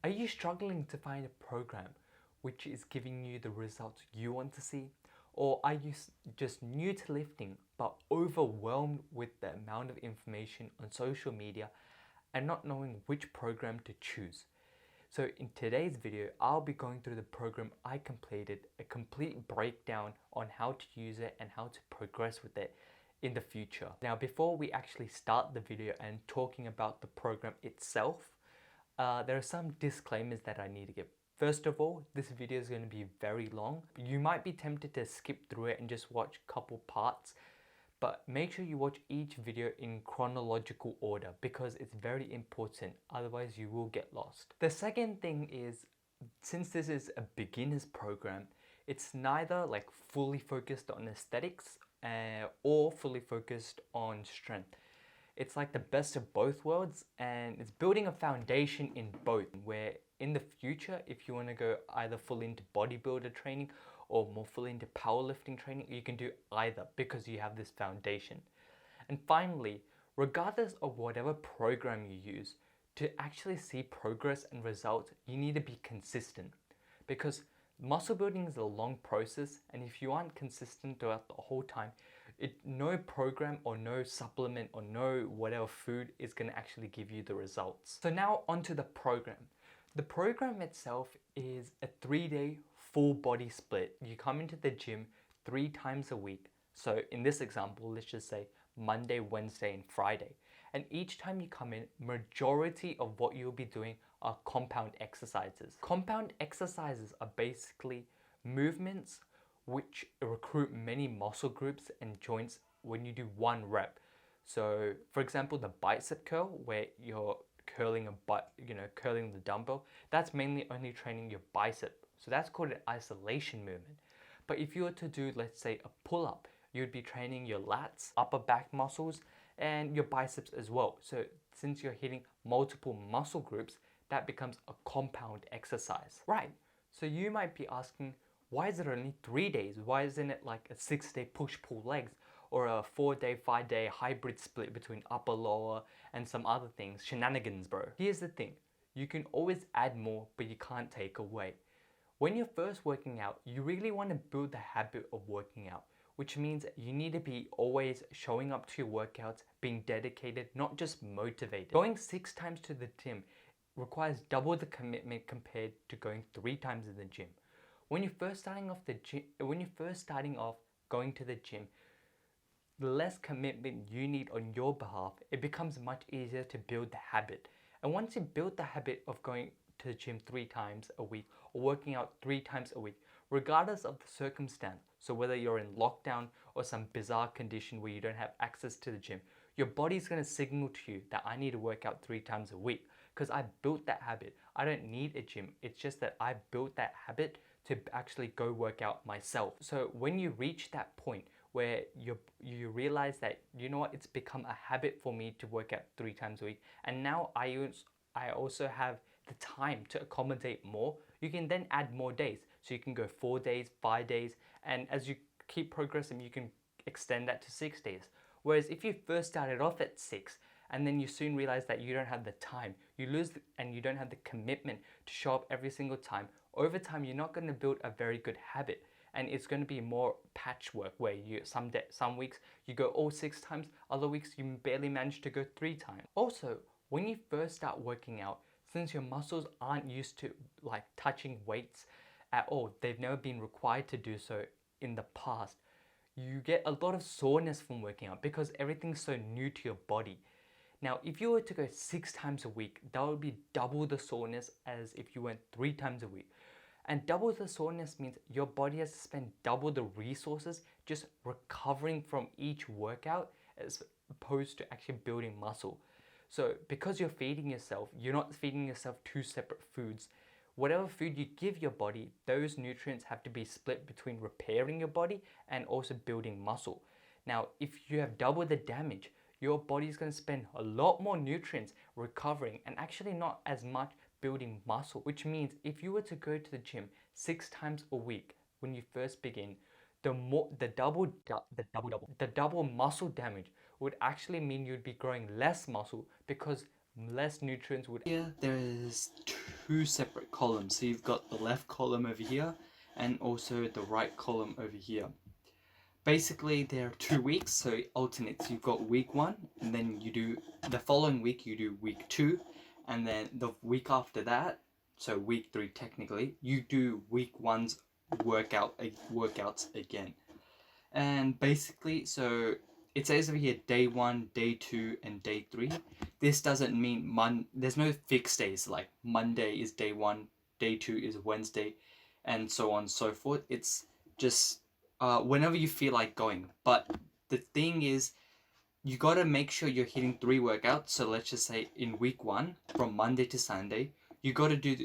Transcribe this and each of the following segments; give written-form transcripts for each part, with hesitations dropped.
Are you struggling to find a program which is giving you the results you want to see? Or are you just new to lifting but overwhelmed with the amount of information on social media and not knowing which program to choose? So in today's video, I'll be going through the program I completed, a complete breakdown on how to use it and how to progress with it in the future. Now, before we actually start the video and talking about the program itself, there are some disclaimers that I need to give. First of all, this video is going to be very long. You might be tempted to skip through it and just watch a couple parts, but make sure you watch each video in chronological order because it's very important, otherwise you will get lost. The second thing is, since this is a beginner's program, it's neither like fully focused on aesthetics or fully focused on strength. It's like the best of both worlds, and it's building a foundation in both, where in the future, if you want to go either fully into bodybuilder training or more fully into powerlifting training, you can do either because you have this foundation. And finally, regardless of whatever program you use, to actually see progress and results, you need to be consistent, because muscle building is a long process, and if you aren't consistent throughout the whole time, no program or no supplement or no whatever food is going to actually give you the results. So now onto the program. The program itself is a 3-day full body split. You come into the gym 3 times a week. So in this example, let's just say Monday, Wednesday, and Friday. And each time you come in, majority of what you'll be doing are compound exercises. Compound exercises are basically movements which recruit many muscle groups and joints when you do 1 rep. So for example, the bicep curl, where you're curling curling the dumbbell, that's mainly only training your bicep. So that's called an isolation movement. But if you were to do, let's say, a pull-up, you'd be training your lats, upper back muscles, and your biceps as well. So since you're hitting multiple muscle groups, that becomes a compound exercise. Right, so you might be asking, why is it only 3 days? Why isn't it like a 6-day push-pull legs or a 4-day, 5-day hybrid split between upper, lower, and some other things? Shenanigans, bro. Here's the thing. You can always add more, but you can't take away. When you're first working out, you really want to build the habit of working out, which means you need to be always showing up to your workouts, being dedicated, not just motivated. Going 6 times to the gym requires double the commitment compared to going 3 times in the gym. When you're first starting off going to the gym, the less commitment you need on your behalf, it becomes much easier to build the habit. And once you build the habit of going to the gym 3 times a week or working out 3 times a week, regardless of the circumstance, so whether you're in lockdown or some bizarre condition where you don't have access to the gym, your body's going to signal to you that I need to work out 3 times a week because I built that habit. I don't need a gym. It's just that I built that habit to actually go work out myself. So when you reach that point where you realize that, you know what, it's become a habit for me to work out 3 times a week, and now I also have the time to accommodate more, you can then add more days. So you can go 4 days, 5 days, and as you keep progressing, you can extend that to 6 days. Whereas if you first started off at 6 and then you soon realize that you don't have the time, and you don't have the commitment to show up every single time, over time you're not going to build a very good habit, and it's going to be more patchwork where some weeks you go all 6 times, other weeks you barely manage to go 3 times. Also, when you first start working out, since your muscles aren't used to like touching weights at all, they've never been required to do so in the past, you get a lot of soreness from working out because everything's so new to your body. Now, if you were to go 6 times a week, that would be double the soreness as if you went 3 times a week. And double the soreness means your body has to spend double the resources just recovering from each workout as opposed to actually building muscle. So because you're feeding yourself, you're not feeding yourself 2 separate foods. Whatever food you give your body, those nutrients have to be split between repairing your body and also building muscle. Now, if you have double the damage, your body is going to spend a lot more nutrients recovering and actually not as much building muscle, which means if you were to go to the gym 6 times a week when you first begin, the double muscle damage would actually mean you'd be growing less muscle because less nutrients would. Here there is two separate columns. So you've got the left column over here and also the right column over here. Basically there are 2 weeks, so it alternates. You've got week 1, and then you do the following week you do week 2, and then the week after that, so week 3 technically, you do week 1's workouts again. And basically, so it says over here day 1, day 2, and day 3. This doesn't mean there's no fixed days, like Monday is day 1, day 2 is Wednesday, and so on and so forth. It's just whenever you feel like going. But the thing is, you gotta make sure you're hitting 3 workouts. So let's just say in week 1, from Monday to Sunday, you gotta do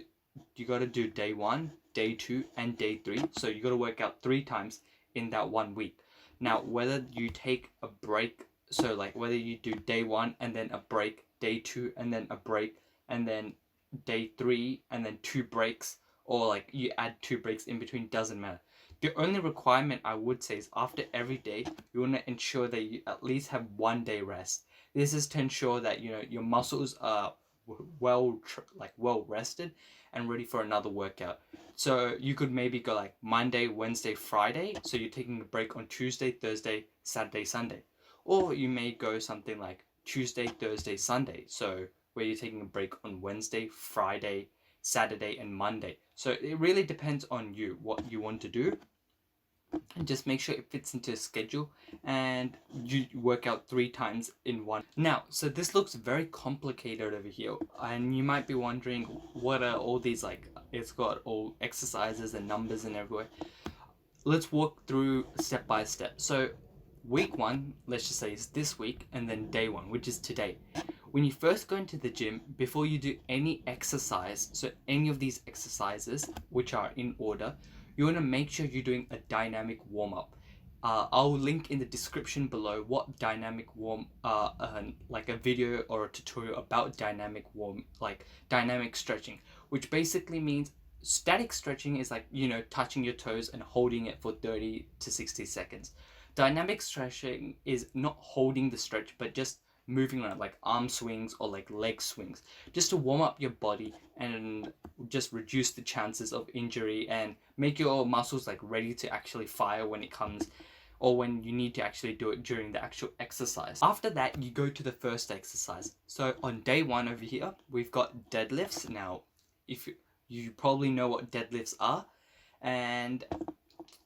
day 1, day 2, and day 3. So you gotta work out 3 times in that 1 week. Now, whether you take a break, so like whether you do day 1 and then a break, day 2 and then a break, and then day 3 and then 2 breaks, or like you add 2 breaks in between, doesn't matter. The only requirement I would say is after every day, you want to ensure that you at least have 1 day rest. This is to ensure that your muscles are well rested and ready for another workout. So you could maybe go like Monday, Wednesday, Friday. So you're taking a break on Tuesday, Thursday, Saturday, Sunday. Or you may go something like Tuesday, Thursday, Sunday. So where you're taking a break on Wednesday, Friday, Saturday, and Monday. So it really depends on you, what you want to do. And just make sure it fits into a schedule and you work out 3 times in one. Now, so this looks very complicated over here, and you might be wondering what are all these, like it's got all exercises and numbers and everywhere. Let's walk through step by step. So week 1, let's just say, is this week, and then day 1, which is today. When you first go into the gym, before you do any exercise, so any of these exercises which are in order, you want to make sure you're doing a dynamic warm-up. I'll link in the description below what dynamic like a video or a tutorial about dynamic stretching, which basically means static stretching is like, touching your toes and holding it for 30 to 60 seconds. Dynamic stretching is not holding the stretch, but just moving around, like arm swings or like leg swings, just to warm up your body and just reduce the chances of injury and make your muscles like ready to actually fire when it comes, or when you need to actually do it during the actual exercise. After that, you go to the first exercise. So on day 1 over here, we've got deadlifts. Now, if you probably know what deadlifts are, and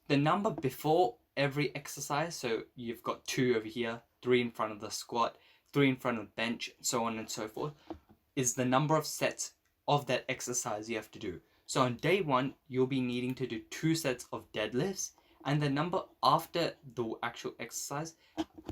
the number before every exercise, so you've got 2 over here, 3 in front of the squat, 3 in front of the bench, so on and so forth, is the number of sets of that exercise you have to do. So on day 1, you'll be needing to do 2 sets of deadlifts, and the number after the actual exercise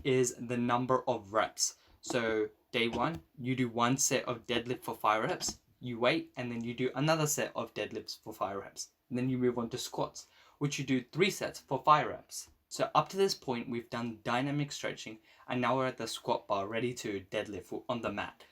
is the number of reps. So day 1, you do 1 set of deadlift for 5 reps, you wait, and then you do another set of deadlifts for 5 reps. And then you move on to squats, which you do 3 sets for 5 reps. So up to this point, we've done dynamic stretching, and now we're at the squat bar ready to deadlift on the mat.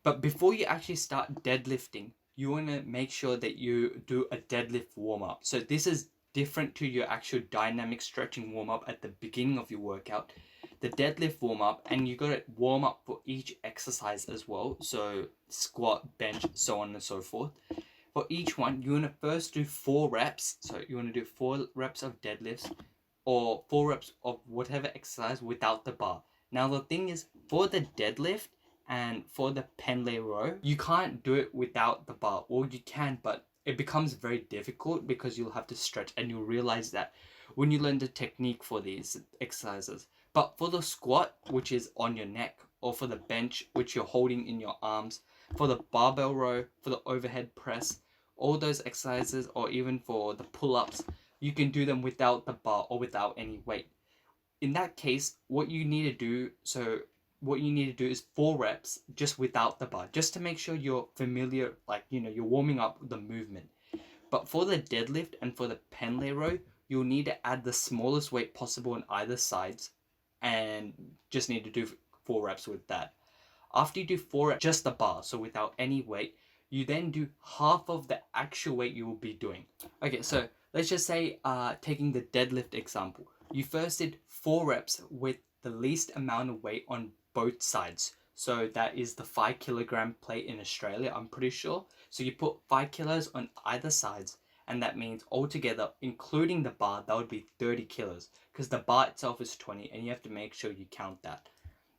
But before you actually start deadlifting, you want to make sure that you do a deadlift warm-up. So this is different to your actual dynamic stretching warm-up at the beginning of your workout. The deadlift warm-up, and you got to warm up for each exercise as well. So squat, bench, so on and so forth. For each one, you want to first do 4 reps. So you want to do 4 reps of deadlifts, or 4 reps of whatever exercise without the bar. Now the thing is, for the deadlift and for the Pendlay Row, you can't do it without the bar, or you can, but it becomes very difficult because you'll have to stretch, and you'll realize that when you learn the technique for these exercises. But for the squat, which is on your neck, or for the bench, which you're holding in your arms, for the barbell row, for the overhead press, all those exercises, or even for the pull-ups, you can do them without the bar or without any weight. In that case, what you need to do is 4 reps just without the bar, just to make sure you're familiar, like, you're warming up the movement. But for the deadlift and for the Pendlay Row, you'll need to add the smallest weight possible on either sides, and just need to do 4 reps with that. After you do 4 reps, just the bar, so without any weight, you then do half of the actual weight you will be doing. Okay, so let's just say, taking the deadlift example, you first did 4 reps with the least amount of weight on both sides. So that is the 5 kilogram plate in Australia, I'm pretty sure. So you put 5 kilos on either sides, and that means altogether, including the bar, that would be 30 kilos, because the bar itself is 20, and you have to make sure you count that.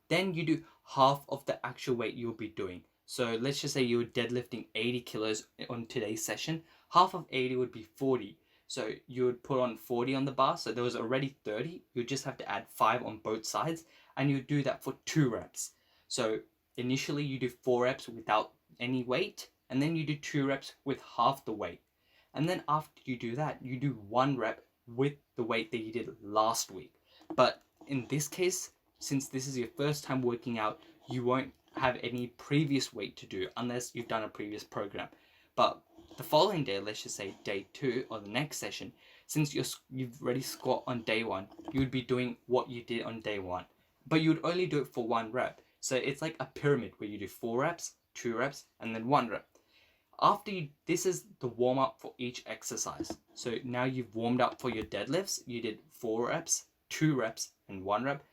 Then you do half of the actual weight you'll be doing. So let's just say you're deadlifting 80 kilos on today's session. Half of 80 would be 40. So you would put on 40 on the bar. So there was already 30. You just have to add 5 on both sides. And you do that for 2 reps. So initially you do 4 reps without any weight. And then you do 2 reps with half the weight. And then after you do that, you do 1 rep with the weight that you did last week. But in this case, since this is your first time working out, you won't have any previous weight to do unless you've done a previous program. But the following day, let's just say day 2 or the next session, since you've already squat on day 1, you would be doing what you did on day 1. But you would only do it for 1 rep. So it's like a pyramid where you do 4 reps, 2 reps, and then 1 rep. This is the warm up for each exercise. So now you've warmed up for your deadlifts. You did 4 reps, 2 reps, and 1 rep.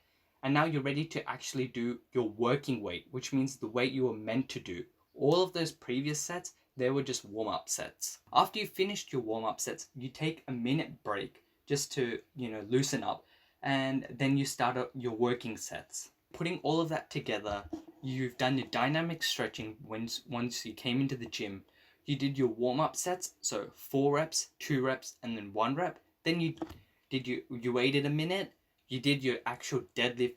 And now you're ready to actually do your working weight, which means the weight you were meant to do. All of those previous sets, they were just warm-up sets. After you finished your warm-up sets, you take a minute break just to, loosen up, and then you start up your working sets. Putting all of that together, you've done your dynamic stretching once you came into the gym. You did your warm-up sets, so 4 reps, 2 reps, and then 1 rep. Then you waited a minute. You did your actual deadlift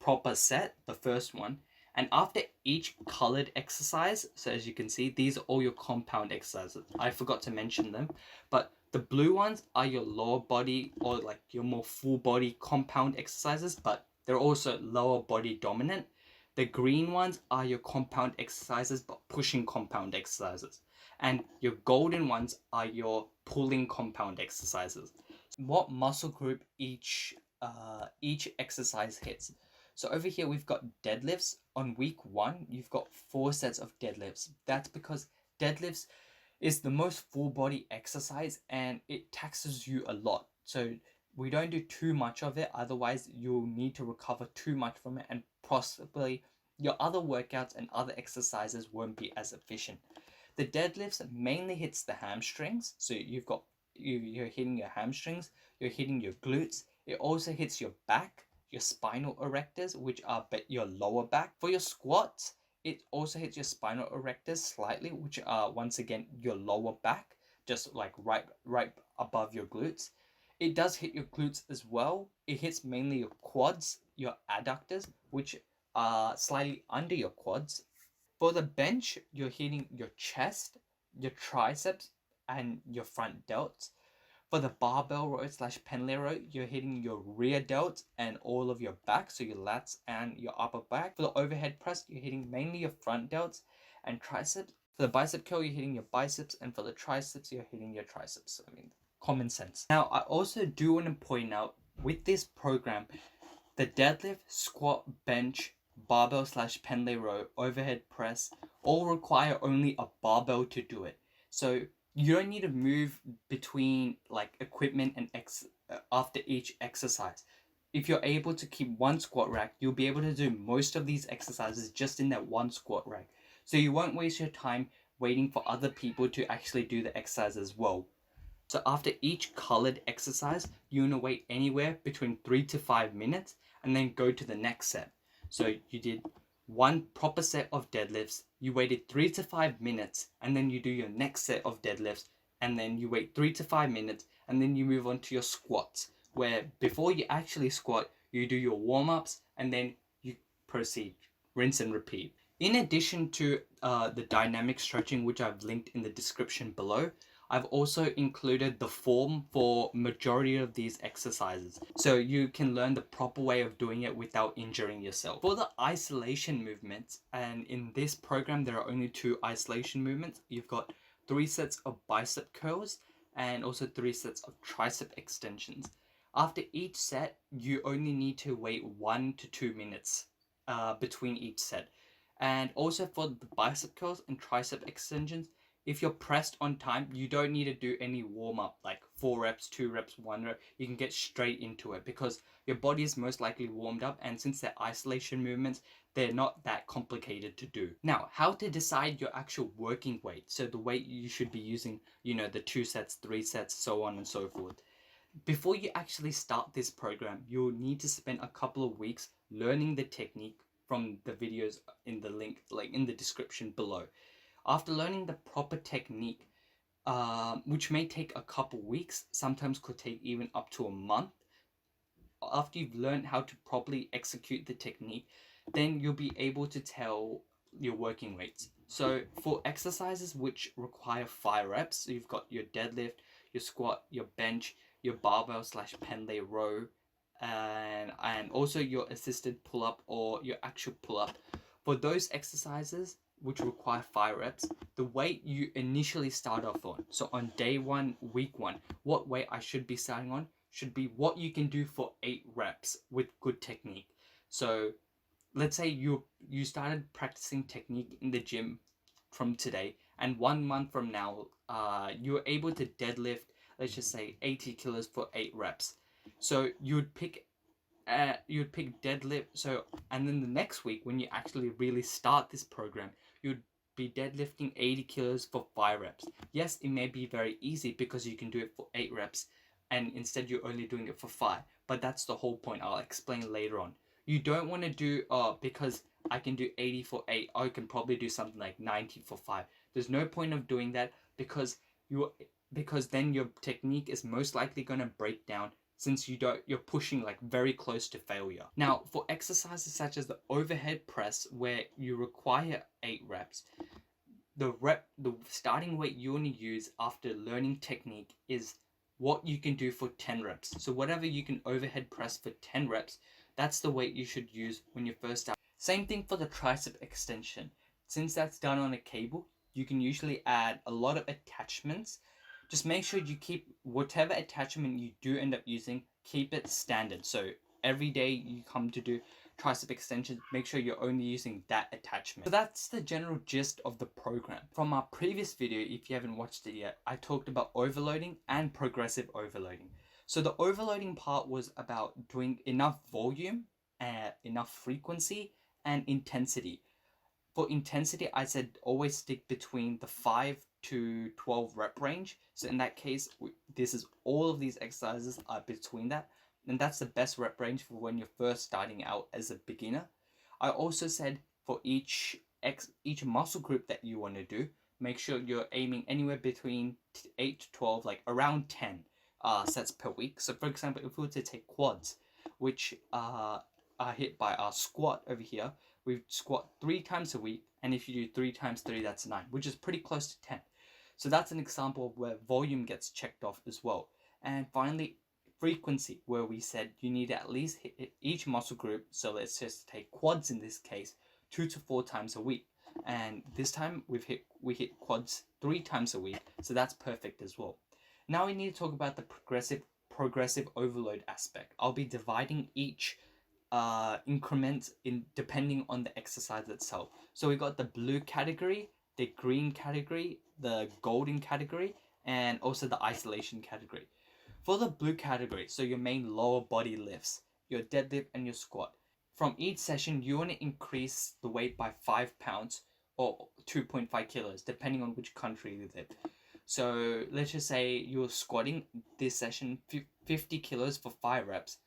proper set, the first one. And after each colored exercise, so as you can see, these are all your compound exercises. I forgot to mention them, but the blue ones are your lower body or like your more full body compound exercises, but they're also lower body dominant. The green ones are your compound exercises, but pushing compound exercises. And your golden ones are your pulling compound exercises. What muscle group each exercise hits. So over here we've got deadlifts. On week 1, you've got 4 sets of deadlifts. That's because deadlifts is the most full body exercise and it taxes you a lot. So we don't do too much of it, otherwise you'll need to recover too much from it and possibly your other workouts and other exercises won't be as efficient. The deadlifts mainly hits the hamstrings. So you're hitting your hamstrings, you're hitting your glutes. It also hits your back, your spinal erectors, which are your lower back. For your squats, it also hits your spinal erectors slightly, which are once again your lower back, just like right above your glutes. It does hit your glutes as well. It hits mainly your quads, your adductors, which are slightly under your quads. For the bench, you're hitting your chest, your triceps, and your front delts. For the barbell row / Pendlay Row, you're hitting your rear delts and all of your back, so your lats and your upper back. For the overhead press, you're hitting mainly your front delts and triceps. For the bicep curl, you're hitting your biceps, and for the triceps, you're hitting your triceps. Common sense. Now, I also do want to point out, with this program, the deadlift, squat, bench, barbell / Pendlay Row, overhead press, all require only a barbell to do it. So you don't need to move between like equipment and after each exercise. If you're able to keep one squat rack, you'll be able to do most of these exercises just in that one squat rack. So you won't waste your time waiting for other people to actually do the exercise as well. So after each colored exercise, you're gonna wait anywhere between 3 to 5 minutes and then go to the next set. So you did one proper set of deadlifts, you waited 3 to 5 minutes, and then you do your next set of deadlifts, and then you wait 3 to 5 minutes, and then you move on to your squats, where before you actually squat, you do your warm-ups, and then you proceed, rinse and repeat. In addition to the dynamic stretching, which I've linked in the description below, I've also included the form for majority of these exercises, so you can learn the proper way of doing it without injuring yourself. For the isolation movements, and in this program there are only 2 isolation movements. You've got 3 sets of bicep curls and also 3 sets of tricep extensions. After each set, you only need to wait 1 to 2 minutes between each set. And also for the bicep curls and tricep extensions, if you're pressed on time, you don't need to do any warm-up like 4 reps, 2 reps, 1 rep. You can get straight into it because your body is most likely warmed up, and since they're isolation movements, they're not that complicated to do. Now, how to decide your actual working weight. So the weight you should be using, the 2 sets, 3 sets, so on and so forth. Before you actually start this program, you'll need to spend a couple of weeks learning the technique from the videos in the link, like in the description below. After learning the proper technique, which may take a couple weeks, sometimes could take even up to a month. After you've learned how to properly execute the technique, then you'll be able to tell your working weights. So for exercises which require 5 reps, so you've got your deadlift, your squat, your bench, your barbell / Pendlay Row, and also your assisted pull-up or your actual pull-up. For those exercises which require 5 reps, the weight you initially start off on, so on day 1, week 1, what weight I should be starting on should be what you can do for 8 reps with good technique. So let's say you started practicing technique in the gym from today, and 1 month from now, you're able to deadlift, let's just say 80 kilos for 8 reps. So you'd pick deadlift. So, and then the next week when you actually really start this program, you'd be deadlifting 80 kilos for 5 reps. Yes, it may be very easy because you can do it for 8 reps, and instead you're only doing it for 5. But that's the whole point. I'll explain later on. You don't want to do, because I can do 80 for 8, I can probably do something like 90 for 5. There's no point of doing that because then your technique is most likely going to break down, since you're pushing like very close to failure. Now, for exercises such as the overhead press, where you require 8 reps, the starting weight you want to use after learning technique is what you can do for 10 reps. So whatever you can overhead press for 10 reps, that's the weight you should use when you first start. Same thing for the tricep extension. Since that's done on a cable, you can usually add a lot of attachments. Just make sure you keep whatever attachment you do end up using, keep it standard. So every day you come to do tricep extension, make sure you're only using that attachment. So that's the general gist of the program. From our previous video, if you haven't watched it yet, I talked about overloading and progressive overloading. So the overloading part was about doing enough volume, enough frequency, and intensity. For intensity, I said always stick between the 5 to 12 rep range. So in that case, this is all of these exercises are between that. And that's the best rep range for when you're first starting out as a beginner. I also said for each muscle group that you want to do, make sure you're aiming anywhere between 8 to 12, like around 10 sets per week. So for example, if we were to take quads, which are hit by our squat over here, we squat 3 times a week, and if you do 3 times 3, that's 9, which is pretty close to 10. So that's an example of where volume gets checked off as well. And finally, frequency, where we said you need to at least hit each muscle group. So let's just take quads in this case, 2 to 4 times a week. And this time we hit quads 3 times a week, so that's perfect as well. Now we need to talk about the progressive overload aspect. I'll be dividing each increment depending on the exercise itself. So we got the blue category, the green category, the golden category, and also the isolation category. For the blue category, so your main lower body lifts, your deadlift and your squat, from each session you want to increase the weight by 5 pounds or 2.5 kilos depending on which country you live. So let's just say you're squatting this session 50 kilos for 5 reps.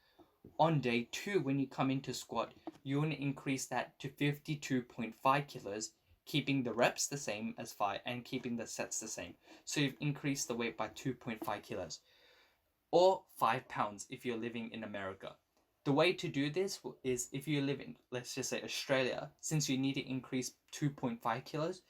On day 2, when you come into squat, you want to increase that to 52.5 kilos, keeping the reps the same as 5 and keeping the sets the same. So you've increased the weight by 2.5 kilos. Or 5 pounds if you're living in America. The way to do this is, if you live in, let's just say, Australia, since you need to increase 2.5 kilos,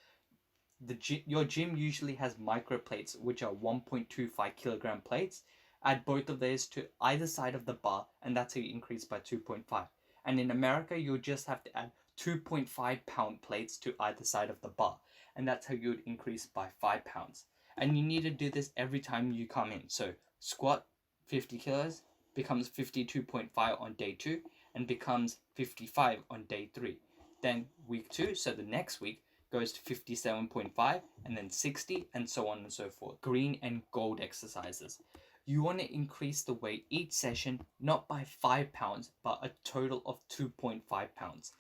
your gym usually has micro plates, which are 1.25 kilogram plates. Add both of those to either side of the bar, and that's how you increase by 2.5. And in America, you'll just have to add 2.5 pound plates to either side of the bar, and that's how you would increase by 5 pounds. And you need to do this every time you come in. So squat 50 kilos becomes 52.5 on day 2 and becomes 55 on day 3. Then week 2, so the next week, goes to 57.5 and then 60 and so on and so forth. Green and gold exercises. you want to increase the weight each session not by 5 pounds, but a total of 2.5 pounds.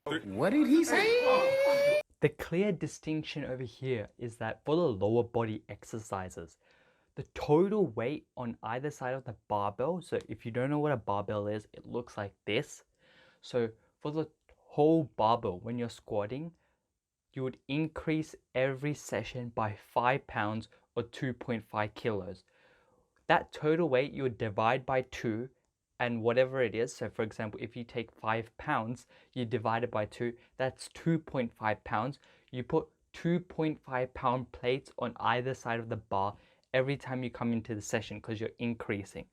What did he say? The clear distinction over here is that for the lower body exercises, the total weight on either side of the barbell, so if you don't know what a barbell is, it looks like this. So for the whole barbell, when you're squatting, you would increase every session by 5 pounds or 2.5 kilos. That total weight you would divide by 2 and whatever it is. So for example, if you take 5 pounds, you divide it by 2, that's 2.5 pounds. You put 2.5 pound plates on either side of the bar every time you come into the session because you're increasing.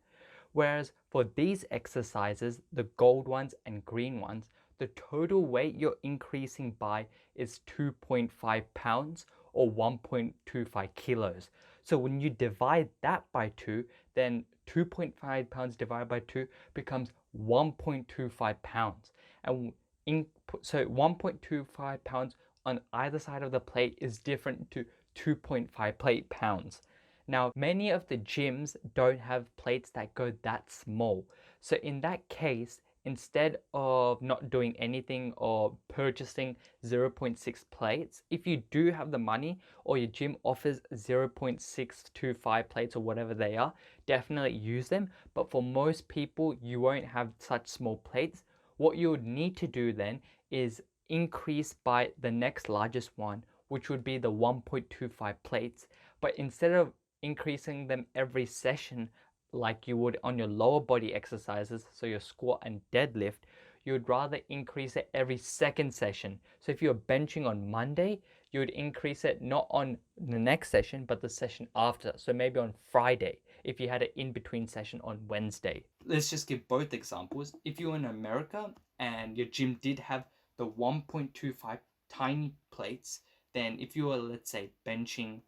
Whereas for these exercises, the gold ones and green ones, the total weight you're increasing by is 2.5 pounds or 1.25 kilos. So when you divide that by 2, then 2.5 pounds divided by 2 becomes 1.25 pounds. And so 1.25 pounds on either side of the plate is different to 2.5 plate pounds. Now, many of the gyms don't have plates that go that small. So in that case, instead of not doing anything or purchasing 0.6 plates, if you do have the money or your gym offers 0.625 plates or whatever they are, definitely use them. But for most people, you won't have such small plates. What you would need to do then is increase by the next largest one, which would be the 1.25 plates. But instead of increasing them every session like you would on your lower body exercises, so your squat and deadlift, you would rather increase it every second session. So if you're benching on Monday, you would increase it not on the next session, but the session after. So maybe on Friday, if you had an in-between session on Wednesday. Let's just give both examples. If you're in America and your gym did have the 1.25 tiny plates, then if you were, let's say, benching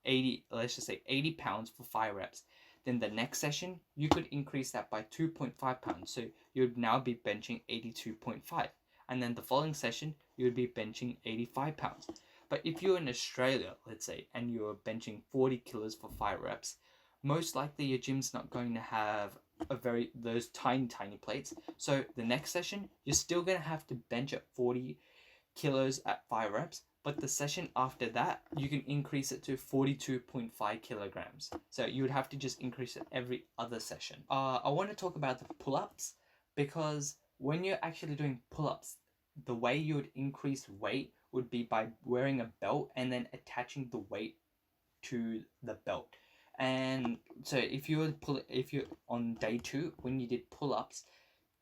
80 pounds for 5 reps, then the next session you could increase that by 2.5 pounds, so you would now be benching 82.5, and then the following session you would be benching 85 pounds. But if you're in Australia, let's say, and you're benching 40 kilos for 5 reps, most likely your gym's not going to have those tiny plates, so the next session you're still going to have to bench at 40 kilos at 5 reps, but the session after that, you can increase it to 42.5 kilograms. So you would have to just increase it every other session. I want to talk about the pull-ups, because when you're actually doing pull-ups, the way you would increase weight would be by wearing a belt and then attaching the weight to the belt. And so if you're on day 2, when you did pull-ups,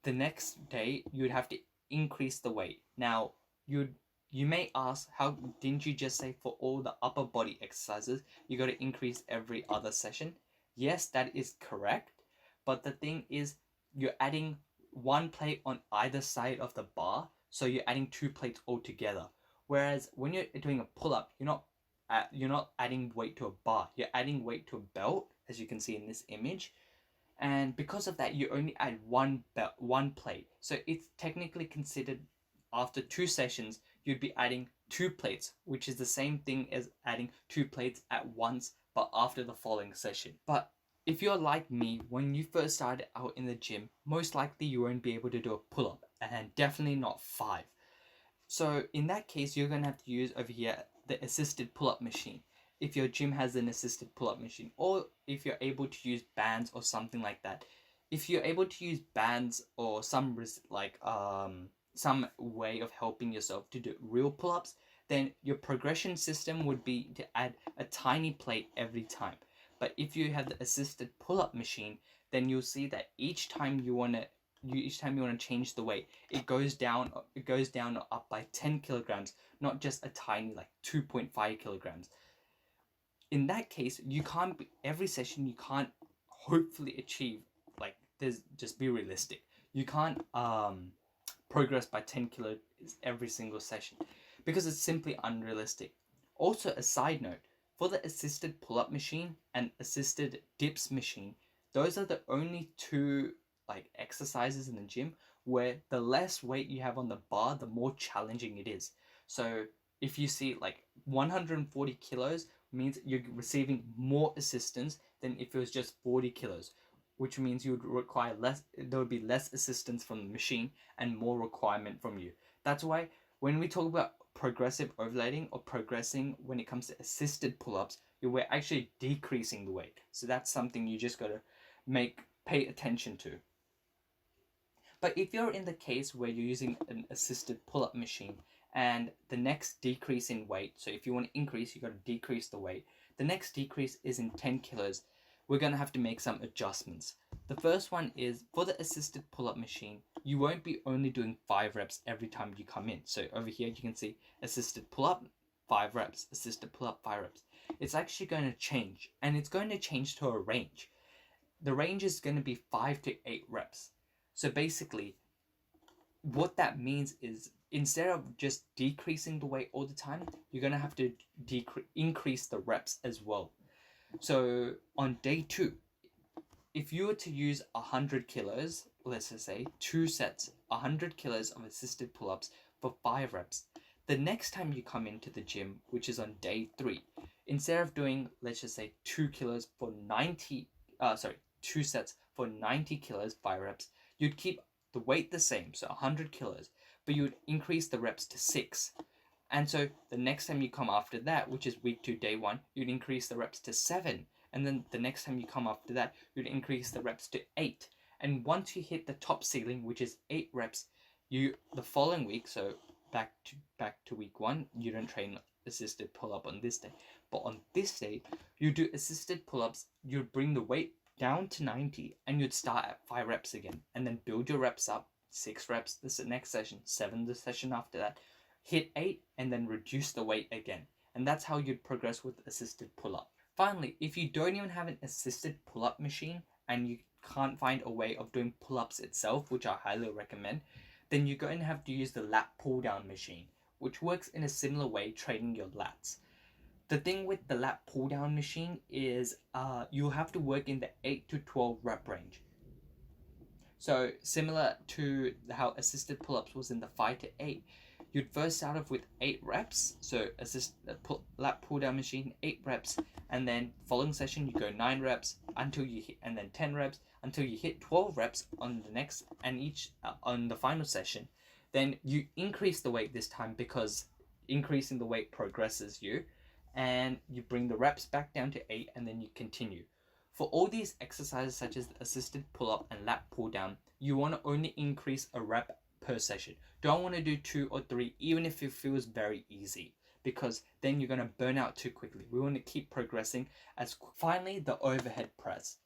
the next day you would have to increase the weight. Now, you may ask, how didn't you just say for all the upper body exercises, you got to increase every other session? Yes, that is correct. But the thing is, you're adding 1 plate on either side of the bar, so you're adding 2 plates altogether. Whereas when you're doing a pull-up, you're not adding weight to a bar. You're adding weight to a belt, as you can see in this image. And because of that, you only add 1 plate. So it's technically considered, after 2 sessions, you'd be adding 2 plates, which is the same thing as adding 2 plates at once, but after the following session. But if you're like me, when you first started out in the gym, most likely you won't be able to do a pull-up, and definitely not 5. So in that case, you're going to have to use over here the assisted pull-up machine, if your gym has an assisted pull-up machine, or if you're able to use bands or something like that. If you're able to use bands or some way of helping yourself to do real pull-ups, then your progression system would be to add a tiny plate every time. But if you have the assisted pull-up machine, then you'll see that each time you want to change the weight, it goes down or up by 10 kilograms, not just a tiny 2.5 kilograms. In that case, every session you can't hopefully achieve, just be realistic. You can't progress by 10 kilos every single session, because it's simply unrealistic. Also, a side note, for the assisted pull-up machine and assisted dips machine, those are the only 2 exercises in the gym where the less weight you have on the bar, the more challenging it is. So if you see 140 kilos means you're receiving more assistance than if it was just 40 kilos, which means you would require less, there would be less assistance from the machine and more requirement from you. That's why when we talk about progressive overloading or progressing when it comes to assisted pull-ups, we're actually decreasing the weight. So that's something you just gotta pay attention to. But if you're in the case where you're using an assisted pull-up machine and the next decrease in weight, so if you want to increase, you got to decrease the weight. The next decrease is in 10 kilos. We're going to have to make some adjustments. The first one is for the assisted pull-up machine, you won't be only doing 5 reps every time you come in. So over here, you can see assisted pull-up, 5 reps, assisted pull-up, 5 reps. It's actually going to change, and it's going to change to a range. The range is going to be 5 to 8 reps. So basically, what that means is instead of just decreasing the weight all the time, you're going to have to increase the reps as well. So on day 2, if you were to use 100 kilos, let's just say 2 sets, 100 kilos of assisted pull-ups for 5 reps, the next time you come into the gym, which is on day 3, instead of doing, let's just say 2 sets for 90 kilos, 5 reps, you'd keep the weight the same, so 100 kilos, but you would increase the reps to 6. And so the next time you come after that, which is week 2, day 1, you'd increase the reps to 7. And then the next time you come after that, you'd increase the reps to 8. And once you hit the top ceiling, which is 8 reps, the following week, so back to week 1, you don't train assisted pull-up on this day. But on this day, you do assisted pull-ups, you bring the weight down to 90, and you'd start at 5 reps again, and then build your reps up, 6 reps this next session, 7 the session after that, hit 8, and then reduce the weight again. And that's how you'd progress with assisted pull-up. Finally, if you don't even have an assisted pull-up machine, and you can't find a way of doing pull-ups itself, which I highly recommend, then you're going to have to use the lat pull-down machine, which works in a similar way, training your lats. The thing with the lat pull-down machine is you'll have to work in the 8 to 12 rep range. So similar to how assisted pull-ups was in the 5 to 8, you'd first start off with 8 reps. So lat pull-down machine, 8 reps, and then following session you go 9 reps until you hit, and then 10 reps until you hit 12 reps on the next, and each on the final session. Then you increase the weight this time because increasing the weight progresses you. And you bring the reps back down to 8, and then you continue. For all these exercises such as assisted pull-up and lat pull-down, you want to only increase a rep per session. Don't want to do 2 or 3 even if it feels very easy, because then you're going to burn out too quickly. We want to keep progressing. Finally, the overhead press.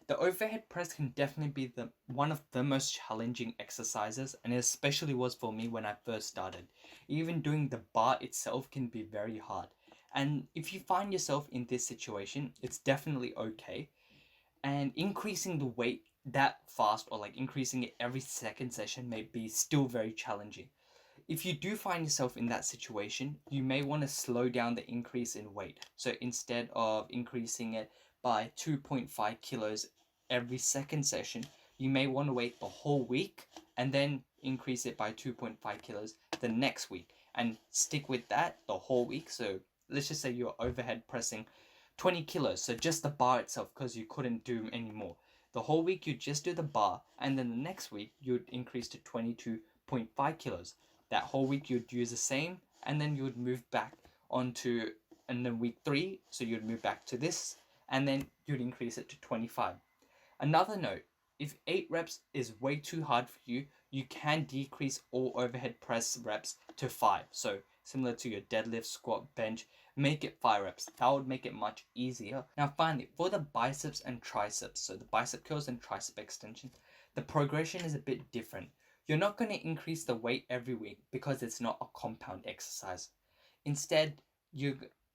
The overhead press can definitely be one of the most challenging exercises, and it especially was for me when I first started. Even doing the bar itself can be very hard. And if you find yourself in this situation, it's definitely okay. And increasing the weight that fast, or like increasing it every second session, may be still very challenging. If you do find yourself in that situation, you may want to slow down the increase in weight. So instead of increasing it by 2.5 kilos every second session, you may want to wait the whole week and then increase it by 2.5 kilos the next week, and stick with that the whole week. So let's just say you're overhead pressing 20 kilos, so just the bar itself, because you couldn't do any more. The whole week you just do the bar, and then the next week you'd increase to 22.5 kilos. That whole week you'd use the same, and then you would move back onto, and then week 3, so you'd move back to this, and then you'd increase it to 25. Another note, if 8 reps is way too hard for you, you can decrease all overhead press reps to 5. So similar to your deadlift, squat, bench, make it 5 reps. That would make it much easier. Now finally, for the biceps and triceps, so the bicep curls and tricep extension, the progression is a bit different. You're not going to increase the weight every week because it's not a compound exercise. Instead,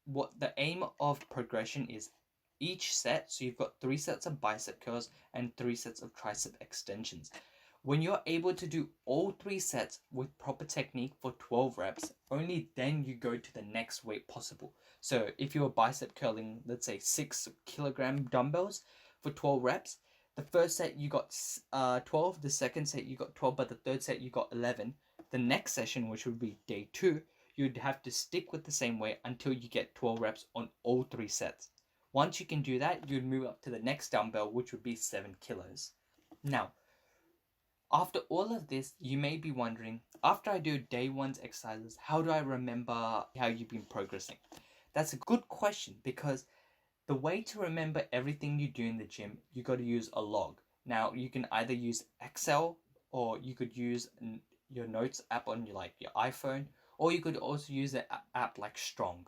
what the aim of progression is each set, so you've got 3 sets of bicep curls and 3 sets of tricep extensions. When you're able to do all 3 sets with proper technique for 12 reps, only then you go to the next weight possible. So if you're bicep curling, let's say 6 kilogram dumbbells for 12 reps, the first set you got 12, the second set you got 12, but the third set you got 11. The next session, which would be day 2, you'd have to stick with the same weight until you get 12 reps on all 3 sets. Once you can do that, you'd move up to the next dumbbell, which would be 7 kilos. Now, after all of this, you may be wondering, after I do day 1's exercises, how do I remember how you've been progressing? That's a good question, because the way to remember everything you do in the gym, you got to use a log. Now, you can either use Excel, or you could use your notes app on your iPhone, or you could also use an app like Strong.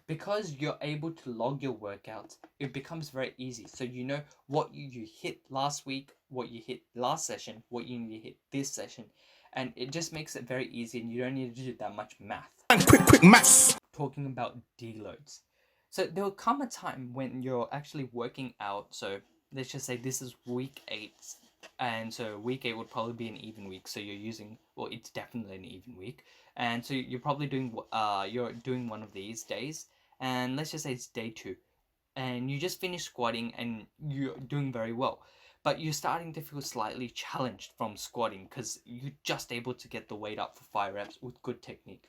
Because you're able to log your workouts, it becomes very easy. So you know what you hit last week, what you hit last session, what you need to hit this session, and it just makes it very easy, and you don't need to do that much math. Quick maths. Talking about deloads. So there will come a time when you're actually working out. So let's just say this is week 8, and so week 8 would probably be an even week. So you're using, well, it's definitely an even week, and so you're probably doing one of these days, and let's just say it's day 2, and you just finished squatting and you're doing very well, but you're starting to feel slightly challenged from squatting because you're just able to get the weight up for 5 reps with good technique.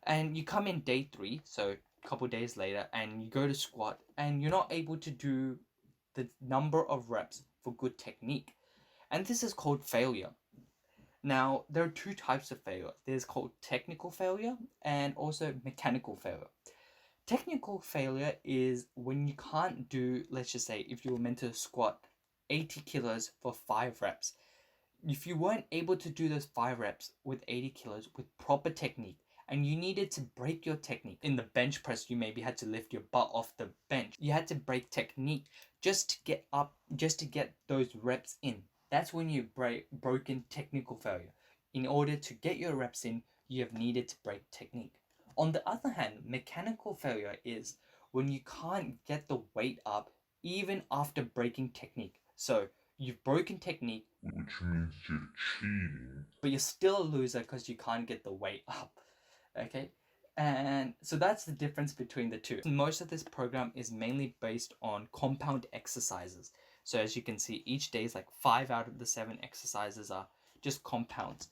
And you come in day 3, so a couple days later, and you go to squat and you're not able to do the number of reps for good technique. And this is called failure. Now, there are 2 types of failure. There's called technical failure and also mechanical failure. Technical failure is when you can't do, let's just say, if you were meant to squat 80 kilos for 5 reps. If you weren't able to do those 5 reps with 80 kilos with proper technique, and you needed to break your technique. In the bench press, you maybe had to lift your butt off the bench. You had to break technique just to get up, just to get those reps in. That's when you broken technical failure. In order to get your reps in, you have needed to break technique. On the other hand, mechanical failure is when you can't get the weight up even after breaking technique. So you've broken technique, Which means you're cheating. but you're still a loser because you can't get the weight up. Okay, and so that's the difference between the 2. Most of this program is mainly based on compound exercises. So as you can see, each day is like 5 out of the 7 exercises are just compounds.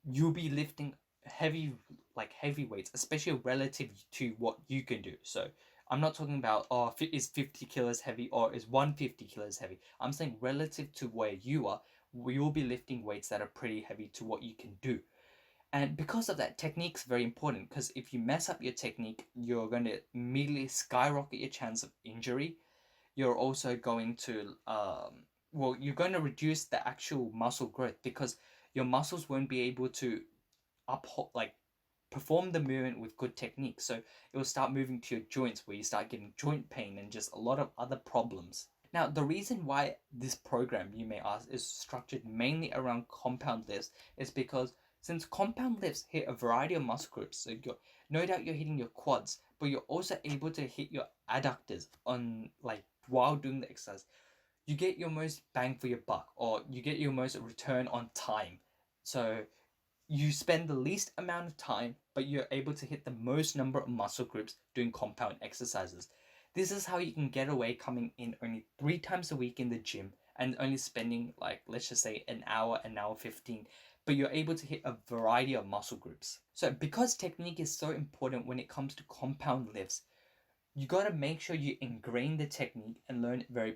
You'll be lifting heavy weights, especially relative to what you can do. So I'm not talking about, is 50 kilos heavy or is 150 kilos heavy. I'm saying relative to where you are, you'll be lifting weights that are pretty heavy to what you can do. And because of that, technique's very important, because if you mess up your technique, you're going to immediately skyrocket your chance of injury. You're also going to, you're going to reduce the actual muscle growth, because your muscles won't be able to perform the movement with good technique. So it will start moving to your joints, where you start getting joint pain and just a lot of other problems. Now, the reason why this program, you may ask, is structured mainly around compound lifts is because since compound lifts hit a variety of muscle groups, so no doubt you're hitting your quads, but you're also able to hit your adductors on while doing the exercise. You get your most bang for your buck, or you get your most return on time. So you spend the least amount of time, but you're able to hit the most number of muscle groups doing compound exercises. This is how you can get away coming in only 3 times a week in the gym and only spending let's just say an hour 15, but you're able to hit a variety of muscle groups. So because technique is so important when it comes to compound lifts, you got to make sure you ingrain the technique and learn it very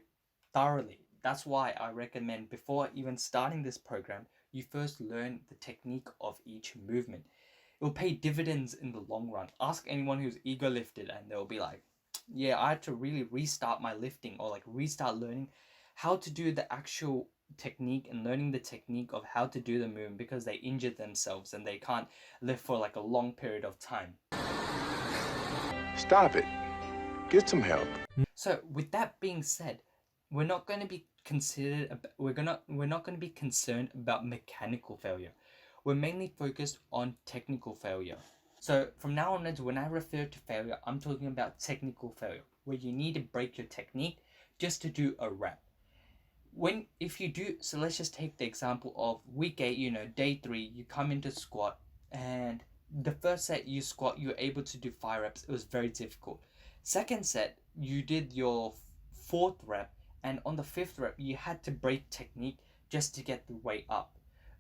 thoroughly. That's why I recommend, before even starting this program, you first learn the technique of each movement. It will pay dividends in the long run. Ask anyone who's ego lifted and they'll be like, yeah, I had to really restart my lifting, or restart learning how to do the actual technique and learning the technique of how to do the movement, because they injured themselves and they can't lift for a long period of time. Stop it. Get some help. So with that being said, we're not going to be we're not going to be concerned about mechanical failure. We're mainly focused on technical failure. So from now onwards, when I refer to failure, I'm talking about technical failure, where you need to break your technique just to do a rep. So let's just take the example of week 8, day 3, you come into squat, and the first set you squat, you're able to do 5 reps. It was very difficult. Second set, you did your 4th rep, and on the 5th rep, you had to break technique just to get the weight up.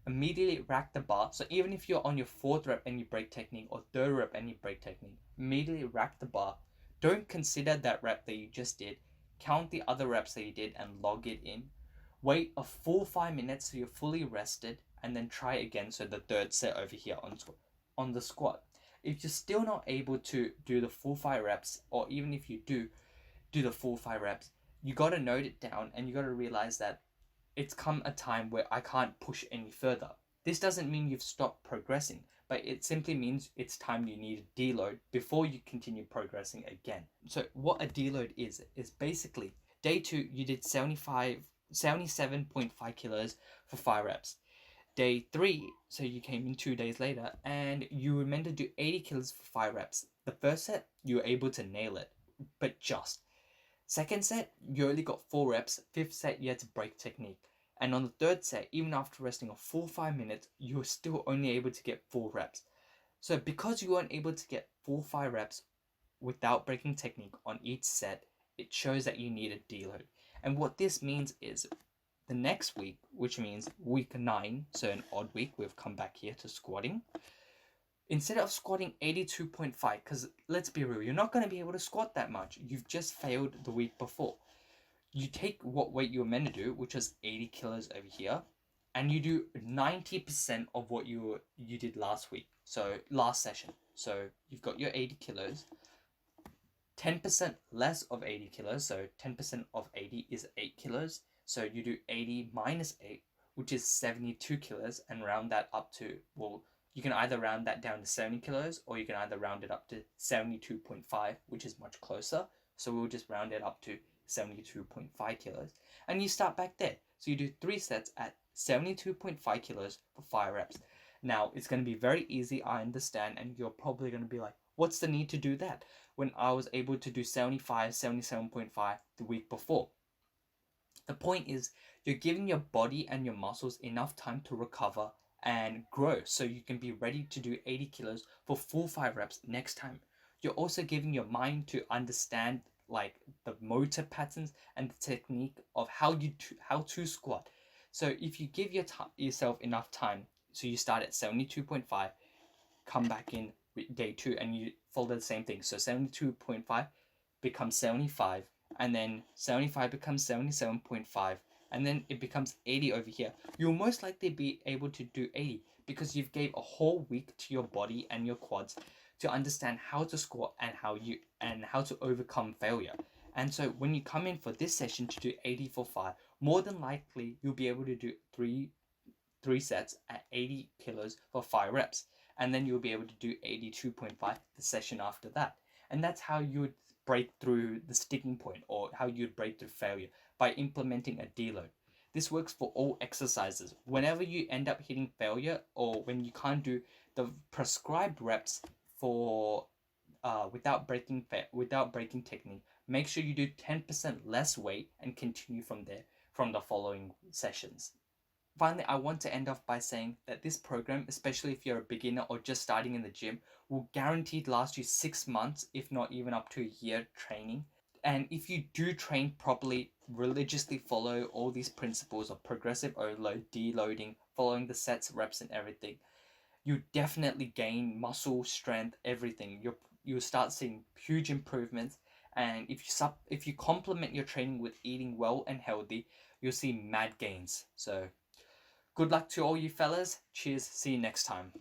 immediately rack the bar. So even if you're on your 4th rep and you break technique, or 3rd rep and you break technique, immediately rack the bar. Don't consider that rep that you just did. Count the other reps that you did and log it in. Wait a full 5 minutes so you're fully rested, and then try again. So the 3rd set over here on the squat. If you're still not able to do the full 5 reps, or even if you do the full 5 reps, you got to note it down, and you got to realize that it's come a time where I can't push any further. This doesn't mean you've stopped progressing, but it simply means it's time you need a deload before you continue progressing again. So what a deload is basically day 2 you did 77.5 kilos for 5 reps. Day 3, so you came in 2 days later and you were meant to do 80 kilos for 5 reps. The first set you were able to nail it, but just. Second set you only got 4 reps. 5th set you had to break technique. And on the 3rd set, even after resting a full 5 minutes, you were still only able to get 4 reps. So because you weren't able to get full 5 reps without breaking technique on each set, it shows that you need a deload. And what this means is the next week, which means week 9, so an odd week, we've come back here to squatting. Instead of squatting 82.5, because let's be real, you're not going to be able to squat that much. You've just failed the week before. You take what weight you were meant to do, which was 80 kilos over here, and you do 90% of what you did last week. So last session. So you've got your 80 kilos, 10% less of 80 kilos. So 10% of 80 is 8 kilos. So you do 80 minus 8, which is 72 kilos, and round that up to, well, you can either round that down to 70 kilos, or you can either round it up to 72.5, which is much closer. So we'll just round it up to 72.5 kilos, and you start back there. So you do 3 sets at 72.5 kilos for 5 reps. Now it's going to be very easy, I understand, and you're probably going to be like, what's the need to do that when I was able to do 75, 77.5 the week before? The point is, you're giving your body and your muscles enough time to recover and grow, so you can be ready to do 80 kilos for full 5 reps next time. You're also giving your mind to understand like the motor patterns and the technique of how to squat. So if you give yourself enough time, so you start at 72.5, come back in day 2 and you follow the same thing. So 72.5 becomes 75, and then 75 becomes 77.5, and then it becomes 80 over here. You'll most likely be able to do 80 because you've gave a whole week to your body and your quads to understand how to squat and how to overcome failure. And so when you come in for this session to do 80 for 5, more than likely you'll be able to do three sets at 80 kilos for 5 reps, and then you'll be able to do 82.5 the session after that. And that's how you would break through the sticking point, or how you'd break through failure, by implementing a deload. This works for all exercises. Whenever you end up hitting failure, or when you can't do the prescribed reps for without breaking technique, make sure you do 10% less weight and continue from there from the following sessions. Finally, I want to end off by saying that this program, especially if you're a beginner or just starting in the gym, will guaranteed last you 6 months, if not even up to a year training. And if you do train properly, religiously follow all these principles of progressive overload, deloading, following the sets, reps, and everything, you definitely gain muscle strength, everything. You'll start seeing huge improvements. And if you complement your training with eating well and healthy, you'll see mad gains. So good luck to all you fellas. Cheers. See you next time.